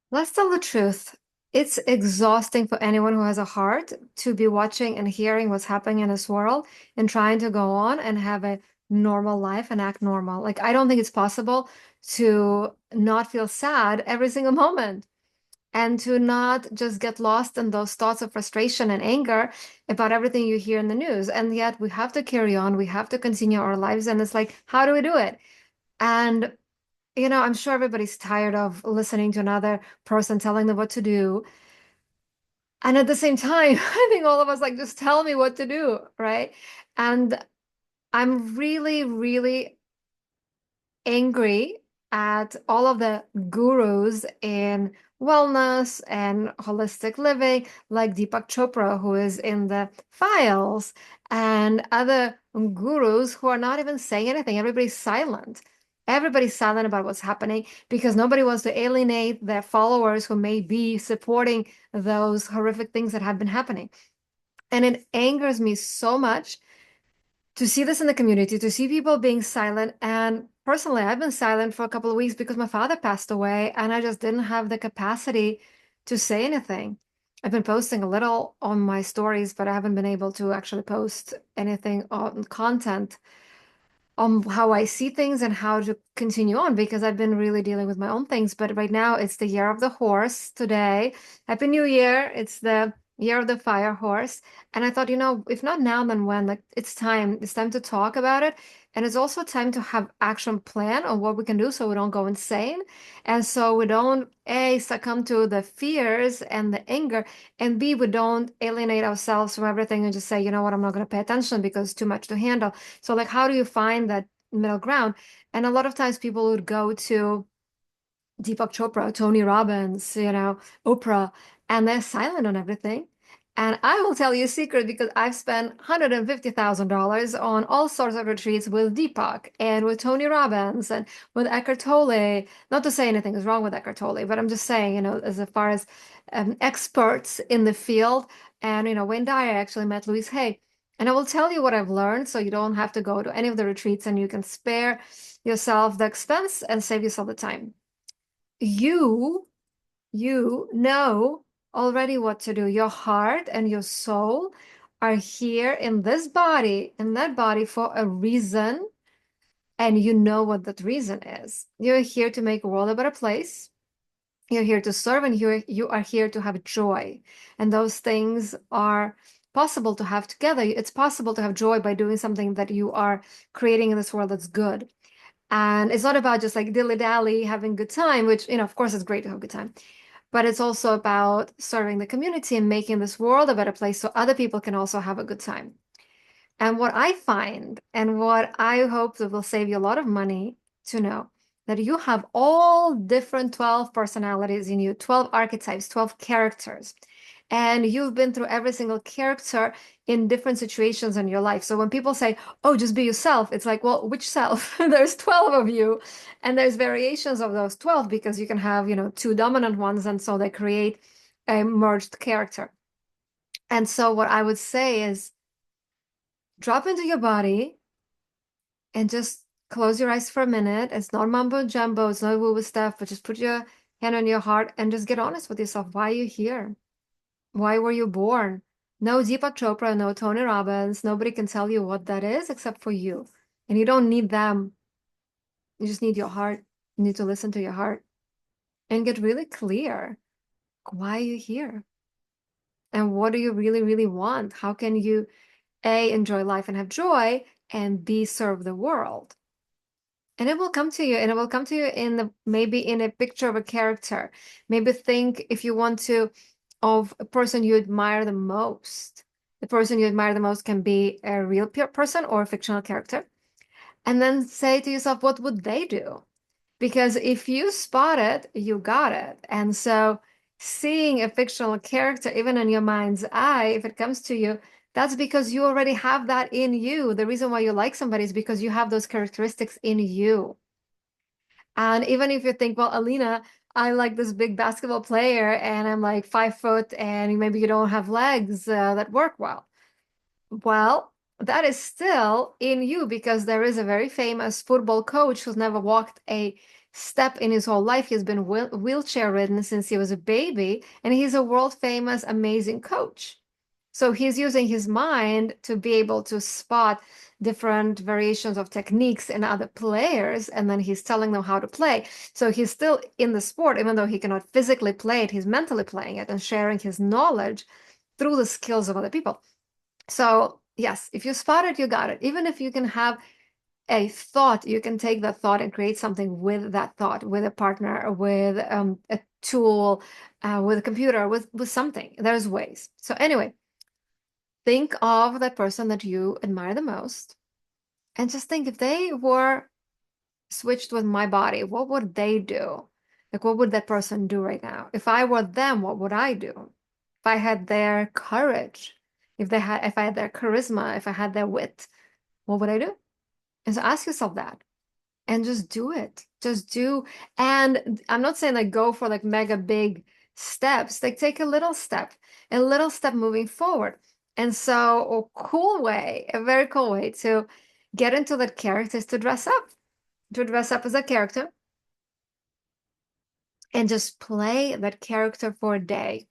Let's tell the truth. It's exhausting for anyone who has a heart to be watching and hearing what's happening in this world and trying to go on and have a normal life and act normal. Like, I don't think it's possible to not feel sad every single moment and to not just get lost in those thoughts of frustration and anger about everything you hear in the news. And yet we have to carry on, we have to continue our lives. And it's like, how do we do it? And I'm sure everybody's tired of listening to another person telling them what to do. And at the same time, I think all of us like, just tell me what to do, right? And I'm really, really angry at all of the gurus in wellness and holistic living, like Deepak Chopra, who is in the files, and other gurus who are not even saying anything. Everybody's silent. Everybody's silent about what's happening because nobody wants to alienate their followers who may be supporting those horrific things that have been happening. And it angers me so much to see this in the community, to see people being silent. And personally, I've been silent for a couple of weeks because my father passed away and I just didn't have the capacity to say anything. I've been posting a little on my stories, but I haven't been able to actually post anything on content on how I see things and how to continue on because I've been really dealing with my own things. But right now, it's the year of the horse today. Happy New Year. It's the year of the fire horse. And I thought, if not now, then when? Like, it's time. It's time to talk about it. And it's also time to have action plan on what we can do so we don't go insane. And so we don't, A, succumb to the fears and the anger, and B, we don't alienate ourselves from everything and just say, you know what, I'm not going to pay attention because it's too much to handle. So, like, how do you find that middle ground? And a lot of times people would go to Deepak Chopra, Tony Robbins, Oprah, and they're silent on everything. And I will tell you a secret because I've spent $150,000 on all sorts of retreats with Deepak and with Tony Robbins and with Eckhart Tolle. Not to say anything is wrong with Eckhart Tolle, but I'm just saying, as far as experts in the field. And, Wayne Dyer actually met Louise Hay. And I will tell you what I've learned so you don't have to go to any of the retreats and you can spare yourself the expense and save yourself the time. You, you know already what to do. Your heart and your soul are here in this body, in that body for a reason, and you know what that reason is. You're here to make the world a better place. You're here to serve, and you are here to have joy. And those things are possible to have together. It's possible to have joy by doing something that you are creating in this world that's good. And it's not about just like dilly-dally, having a good time, which, of course, it's great to have a good time. But it's also about serving the community and making this world a better place so other people can also have a good time. And what I find, and what I hope that will save you a lot of money to know, that you have all different 12 personalities in you, 12 archetypes, 12 characters. And you've been through every single character in different situations in your life. So when people say, oh, just be yourself, it's like, well, which self? There's 12 of you. And there's variations of those 12 because you can have, two dominant ones. And so they create a merged character. And so what I would say is, drop into your body and just close your eyes for a minute. It's not mumbo jumbo, it's not woo-woo stuff, but just put your hand on your heart and just get honest with yourself. Why are you here? Why were you born? No Deepak Chopra, no Tony Robbins. Nobody can tell you what that is except for you. And you don't need them. You just need your heart. You need to listen to your heart and get really clear. Why are you here? And what do you really, really want? How can you, A, enjoy life and have joy, and B, serve the world? And it will come to you, and it will come to you in maybe in a picture of a character. Maybe think, if you want to, of a person you admire the most. The person you admire the most can be a real person or a fictional character. And then say to yourself, what would they do? Because if you spot it, you got it. And so seeing a fictional character, even in your mind's eye, if it comes to you, that's because you already have that in you. The reason why you like somebody is because you have those characteristics in you. And even if you think, well, Alina, I like this big basketball player and I'm like 5 foot and maybe you don't have legs that work well. Well, that is still in you because there is a very famous football coach who's never walked a step in his whole life. He's been wheelchair ridden since he was a baby, and he's a world famous, amazing coach. So he's using his mind to be able to spot different variations of techniques in other players, and then he's telling them how to play. So he's still in the sport, even though he cannot physically play it, he's mentally playing it and sharing his knowledge through the skills of other people. So, yes, if you spot it, you got it. Even if you can have a thought, you can take that thought and create something with that thought, with a partner, with a tool, with a computer, with something. There's ways. So anyway, think of that person that you admire the most, and just think if they were switched with my body, what would they do? Like, what would that person do right now? If I were them, what would I do? If I had their courage, if I had their charisma, if I had their wit, what would I do? And so ask yourself that and just do it. Just do. And I'm not saying like go for like mega big steps. Like take a little step moving forward. And so a very cool way to get into that character is to dress up as a character and just play that character for a day.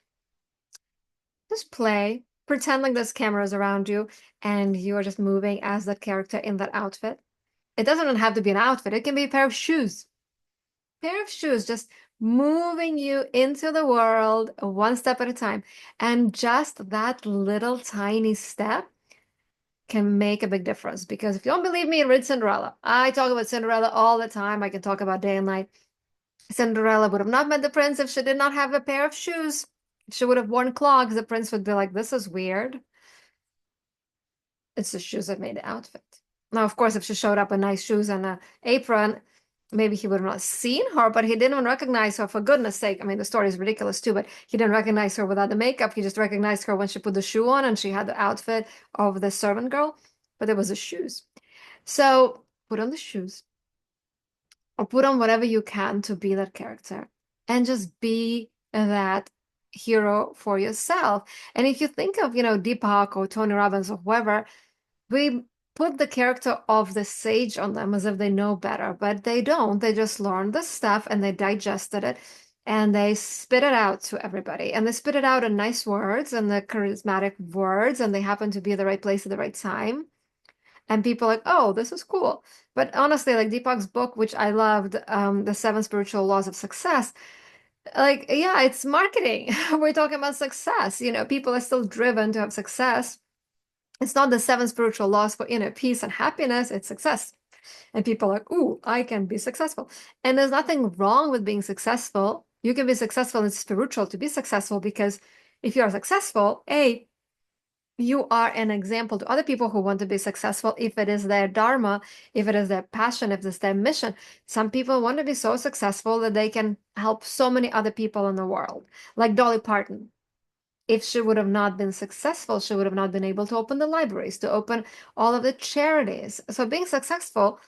Just play, pretend like there's cameras around you and you are just moving as that character in that outfit. It doesn't have to be an outfit. It can be a pair of shoes. Pair of shoes, just moving you into the world one step at a time. And just that little tiny step can make a big difference. Because if you don't believe me, read Cinderella. I talk about Cinderella all the time. I can talk about day and night. Cinderella would have not met the prince if she did not have a pair of shoes. If she would have worn clogs, the prince would be like, this is weird. It's the shoes that made the outfit. Now, of course, if she showed up in nice shoes and an apron, maybe he would have not seen her, but he didn't even recognize her for goodness sake. I mean, the story is ridiculous too, but he didn't recognize her without the makeup. He just recognized her when she put the shoe on and she had the outfit of the servant girl, but it was the shoes. So put on the shoes or put on whatever you can to be that character and just be that hero for yourself. And if you think of, Deepak or Tony Robbins or whoever, we put the character of the sage on them as if they know better, but they don't. They just learned the stuff and they digested it and they spit it out to everybody. And they spit it out in nice words and the charismatic words, and they happen to be at the right place at the right time. And people are like, oh, this is cool. But honestly, like Deepak's book, which I loved, The Seven Spiritual Laws of Success, like, yeah, it's marketing. We're talking about success. People are still driven to have success. It's not the seven spiritual laws for inner peace and happiness, it's success. And people are like, ooh, I can be successful. And there's nothing wrong with being successful. You can be successful and spiritual to be successful, because if you are successful, you are an example to other people who want to be successful if it is their dharma, if it is their passion, if it's their mission. Some people want to be so successful that they can help so many other people in the world, like Dolly Parton. If she would have not been successful, she would have not been able to open the libraries, to open all of the charities. So being successful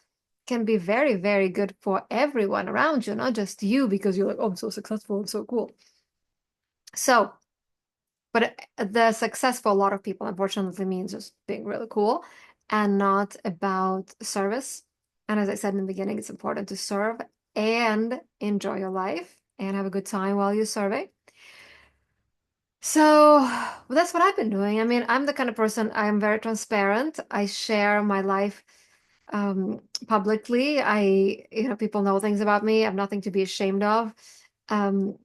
can be very, very good for everyone around you, not just you, because you're like, oh, I'm so successful, I'm so cool. So, but the success for a lot of people, unfortunately, means just being really cool and not about service. And as I said in the beginning, it's important to serve and enjoy your life and have a good time while you're serving. So that's what I've been doing. I mean, I'm the kind of person, I'm very transparent. I share my life publicly. People know things about me. I have nothing to be ashamed of. Um,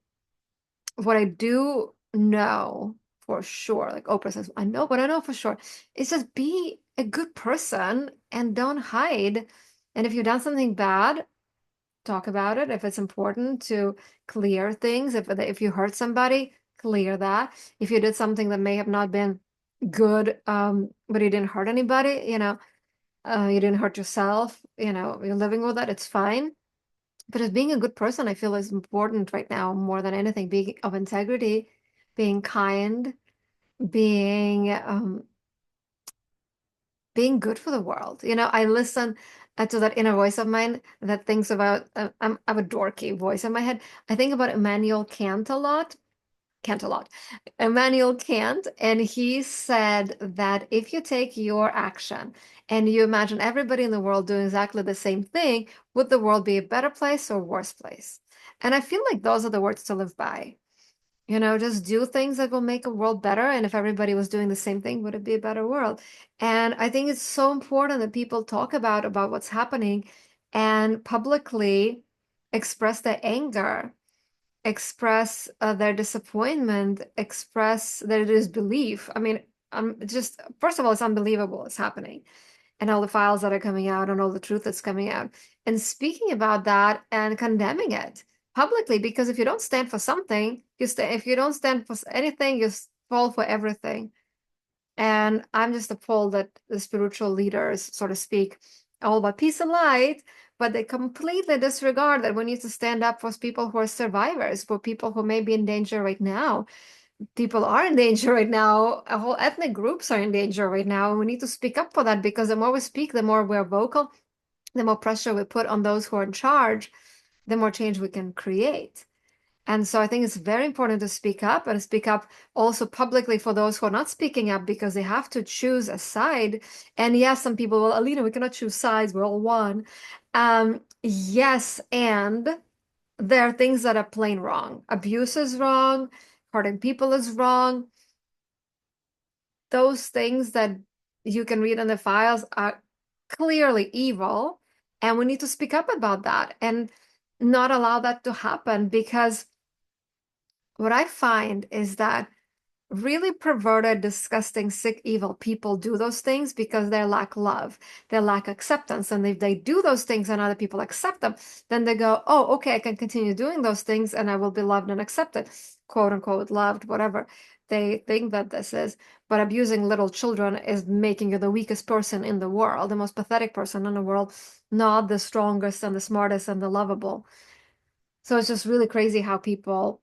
what I do know for sure, like Oprah says, I know, but I know for sure, is just be a good person and don't hide. And if you've done something bad, talk about it. If it's important to clear things, if you hurt somebody, clear that. If you did something that may have not been good, but you didn't hurt anybody, you didn't hurt yourself, you're living with that, it's fine. But as being a good person, I feel is important right now more than anything. Being of integrity, being kind, being being good for the world. I listen to that inner voice of mine that thinks about, I have a dorky voice in my head. I think about Immanuel Kant a lot. Kant a lot. Immanuel Kant, and he said that if you take your action and you imagine everybody in the world doing exactly the same thing, would the world be a better place or worse place? And I feel like those are the words to live by. Just do things that will make a world better. And if everybody was doing the same thing, would it be a better world? And I think it's so important that people talk about what's happening and publicly express their anger, express their disappointment, express their disbelief. I mean, just first of all, it's unbelievable it's happening, and all the files that are coming out and all the truth that's coming out, and speaking about that and condemning it publicly. Because if you don't stand for something, if you don't stand for anything, you fall for everything. And I'm just appalled that the spiritual leaders, so to speak, all about peace and light, but they completely disregard that we need to stand up for people who are survivors, for people who may be in danger right now. People are in danger right now. Whole ethnic groups are in danger right now. And we need to speak up for that, because the more we speak, the more we're vocal, the more pressure we put on those who are in charge, the more change we can create. And so I think it's very important to speak up, and speak up also publicly for those who are not speaking up, because they have to choose a side. And yes, some people, well, Alina, we cannot choose sides. We're all one. Yes, and there are things that are plain wrong. Abuse is wrong. Hurting people is wrong. Those things that you can read in the files are clearly evil. And we need to speak up about that and not allow that to happen, because what I find is that really perverted, disgusting, sick, evil people do those things because they lack love, they lack acceptance. And if they do those things and other people accept them, then they go, oh, okay, I can continue doing those things and I will be loved and accepted, quote unquote, loved, whatever they think that this is. But abusing little children is making you the weakest person in the world, the most pathetic person in the world, not the strongest and the smartest and the lovable. So it's just really crazy how people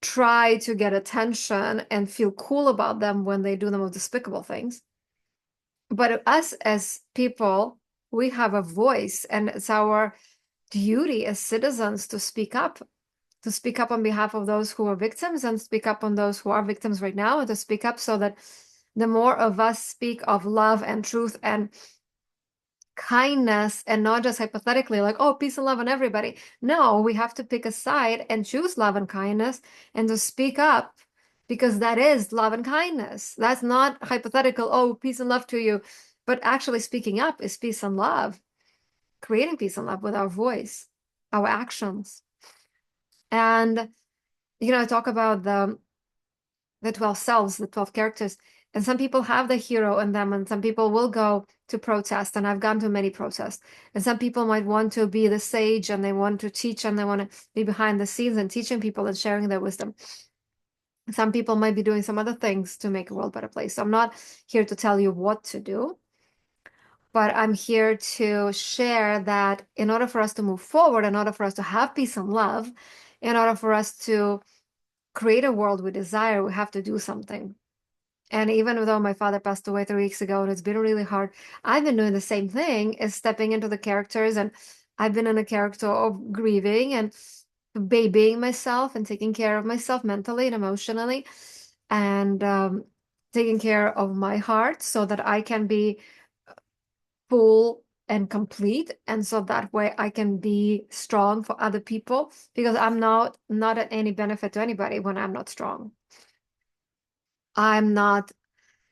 try to get attention and feel cool about them when they do the most despicable things. But us as people, we have a voice, and it's our duty as citizens to speak up on behalf of those who are victims, and speak up on those who are victims right now, and to speak up so that the more of us speak of love and truth and kindness, and not just hypothetically like, oh, peace and love on everybody. No, we have to pick a side and choose love and kindness, and to speak up, because that is love and kindness. That's not hypothetical, oh, peace and love to you. But actually speaking up is peace and love, creating peace and love with our voice, our actions. And I talk about the 12 selves, the 12 characters. And some people have the hero in them, and some people will go to protest. And I've gone to many protests. And some people might want to be the sage, and they want to teach, and they want to be behind the scenes and teaching people and sharing their wisdom. Some people might be doing some other things to make a world a better place. So I'm not here to tell you what to do, but I'm here to share that in order for us to move forward, in order for us to have peace and love, in order for us to create a world we desire, we have to do something. And even though my father passed away 3 weeks ago, and it's been really hard, I've been doing the same thing, is stepping into the characters. And I've been in a character of grieving and babying myself and taking care of myself mentally and emotionally, and taking care of my heart so that I can be full and complete. And so that way I can be strong for other people, because I'm not at any benefit to anybody when I'm not strong. I'm not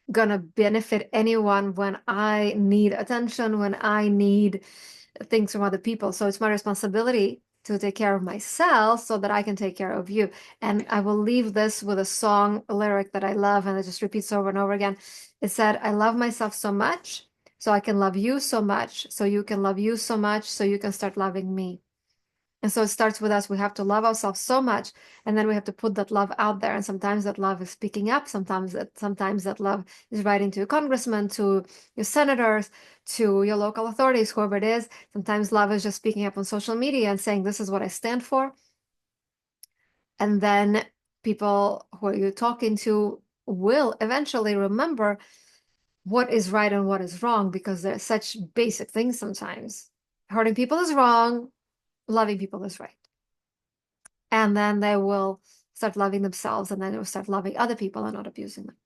gonna benefit anyone when I need attention, when I need things from other people. So it's my responsibility to take care of myself so that I can take care of you. And I will leave this with a song lyric that I love, and it just repeats over and over again. It said, I love myself so much, so I can love you so much, so you can love you so much, so you can start loving me. And so it starts with us. We have to love ourselves so much, and then we have to put that love out there. And sometimes that love is speaking up. Sometimes that love is writing to your congressman, to your senators, to your local authorities, whoever it is. Sometimes love is just speaking up on social media and saying, this is what I stand for. And then people who you're talking to will eventually remember what is right and what is wrong, because they're such basic things sometimes. Hurting people is wrong, loving people is right. And then they will start loving themselves, and then they will start loving other people and not abusing them.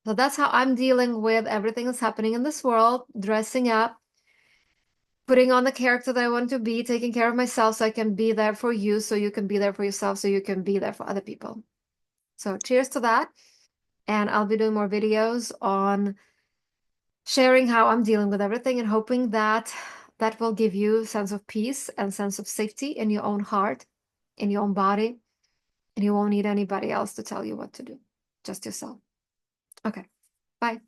So that's how I'm dealing with everything that's happening in this world, dressing up, putting on the character that I want to be, taking care of myself so I can be there for you, so you can be there for yourself, so you can be there for other people. So cheers to that. And I'll be doing more videos on sharing how I'm dealing with everything and hoping that that will give you a sense of peace and sense of safety in your own heart, in your own body, and you won't need anybody else to tell you what to do, just yourself. Okay, bye.